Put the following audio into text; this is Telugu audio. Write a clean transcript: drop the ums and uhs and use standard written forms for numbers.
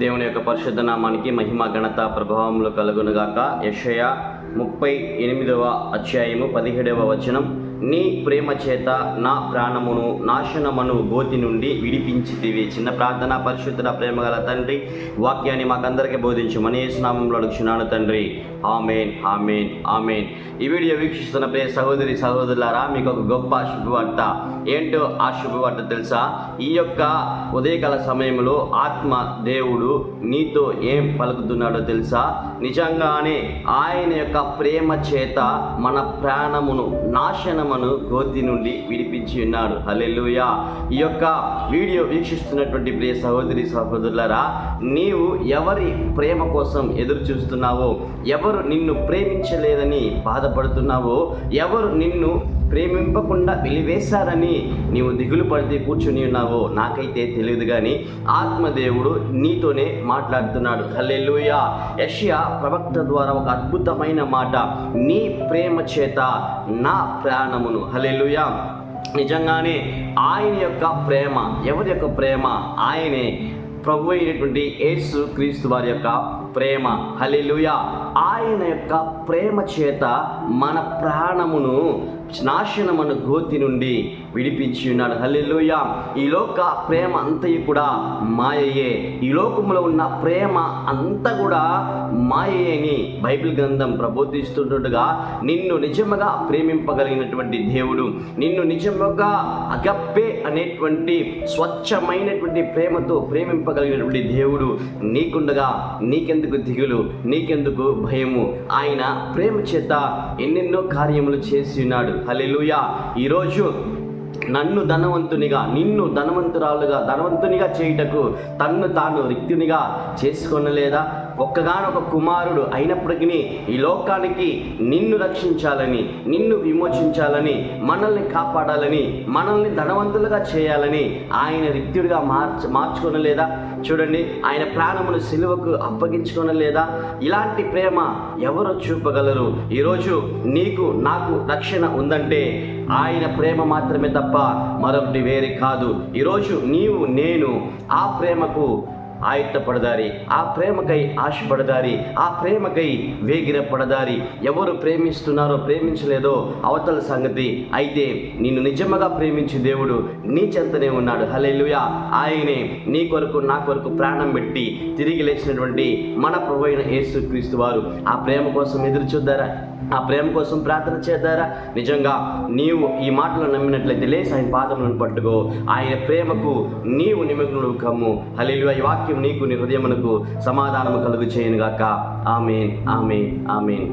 దేవుని యొక్క పరిశుద్ధ నామానికి మహిమ ఘనత ప్రభావములు కలుగునుగాక. యెషయా 38వ అధ్యాయము 17వ వచనం. నీ ప్రేమ చేత నా ప్రాణమును నాశనమను గోతి నుండి విడిపించితివి. చిన్న ప్రార్థన. పరిశుద్ధ ప్రేమ గల తండ్రి, వాక్యాన్ని మాకందరికీ బోధించమని యేసు నామములో అడుగుచున్నాను తండ్రి. ఆమేన్, ఆమేన్, ఆమేన్. ఈ వీడియో వీక్షిస్తున్న ప్రియ సహోదరి సహోదరులారా, మీకు ఒక గొప్ప శుభవార్త. ఏంటో ఆ శుభవార్త తెలుసా? ఈ యొక్క ఉదయకాల సమయంలో ఆత్మ దేవుడు నీతో ఏం పలుకుతున్నాడో తెలుసా? నిజంగానే ఆయన యొక్క ప్రేమ చేత మన ప్రాణమును నాశనమును గోతి నుండి విడిపించి ఉన్నాడు. హల్లెలూయా. ఈ యొక్క వీడియో వీక్షిస్తున్నటువంటి ప్రియ సహోదరి సహోదరులారా, నీవు ఎవరి ప్రేమ కోసం ఎదురు చూస్తున్నావో, ఎవరు నిన్ను ప్రేమించలేదని బాధపడుతున్నావో, ఎవరు నిన్ను ప్రేమింపకుండా వెలివేశారని నీవు దిగులు పడితే కూర్చుని ఉన్నావో నాకైతే తెలియదు, కానీ ఆత్మదేవుడు నీతోనే మాట్లాడుతున్నాడు. హల్లెలూయా. యెషయా ప్రవక్త ద్వారా ఒక అద్భుతమైన మాట, నీ ప్రేమ చేత నా ప్రాణమును. హల్లెలూయా. నిజంగానే ఆయన యొక్క ప్రేమ, ఎవరి యొక్క ప్రేమ? ఆయనే ప్రభు అయినటువంటి యేసు క్రీస్తు వారి యొక్క ప్రేమ. హల్లెలూయా. ఆయన యొక్క ప్రేమ చేత మన ప్రాణమును నాశనమను గోతి నుండి విడిపించి ఉన్నాడు. హల్లెలూయా. ఈ లోక ప్రేమ అంతయు కూడా మాయయే. ఈ లోకములో ఉన్న ప్రేమ అంతా కూడా మాయే అని బైబిల్ గ్రంథం ప్రబోధిస్తుండగా, నిన్ను నిజముగా ప్రేమింపగలిగినటువంటి దేవుడు, నిన్ను నిజముగా అగప్పే అనేటువంటి స్వచ్ఛమైనటువంటి ప్రేమతో ప్రేమింపగలిగినటువంటి దేవుడు నీకుండగా నీకెందుకు దిగులు, నీకెందుకు భయము? ఆయన ప్రేమ చేత ఎన్నెన్నో కార్యములు చేసి ఉన్నాడు. హల్లెలూయా. ఈరోజు నన్ను ధనవంతునిగా, నిన్ను ధనవంతునిగా చేయుటకు తన్ను తాను రిక్తునిగా చేసుకొనలేదా? ఒక్కగానొక కుమారుడు అయినప్పటికీ ఈ లోకానికి నిన్ను రక్షించాలని, నిన్ను విమోచించాలని, మనల్ని కాపాడాలని, మనల్ని ధనవంతులుగా చేయాలని ఆయన రిక్తుడిగా మార్చుకొనలేదా? చూడండి, ఆయన ప్రాణమును సిలువకు అప్పగించుకొనలేదా? ఇలాంటి ప్రేమ ఎవరు చూపగలరు? ఈరోజు నీకు నాకు రక్షణ ఉందంటే ఆయన ప్రేమ మాత్రమే తప్ప మరొకటి వేరే కాదు. ఈరోజు నీవు నేను ఆ ప్రేమకు ఆయత్తపడదారి, ఆ ప్రేమకై ఆశపడదారి, ఆ ప్రేమకై వేగిరపడదారి. ఎవరు ప్రేమిస్తున్నారో ప్రేమించలేదో అవతల సంగతి. అయితే నిన్ను నిజముగా ప్రేమించే దేవుడు నీ చెంతనే ఉన్నాడు. హల్లెలూయా. ఆయనే నీ కొరకు నా కొరకు ప్రాణం పెట్టి తిరిగి లేచినటువంటి మన ప్రభువైన యేసు క్రీస్తు వారు. ఆ ప్రేమ కోసం ఎదురు చూద్దారా? ఆ ప్రేమ కోసం ప్రార్థన చేద్దారా? నిజంగా నీవు ఈ మాటలు నమ్మినట్లయితే లేచి ఆయన పాదములను పట్టుకో. ఆయన ప్రేమకు నీవు నిమగ్నుడు కమ్ము. హల్లెలూయా. ఈ వాక్యం నీకు నీ హృదయమునకు సమాధానము కలుగు చేయనుగాక. ఆమేన్, ఆమేన్, ఆమేన్.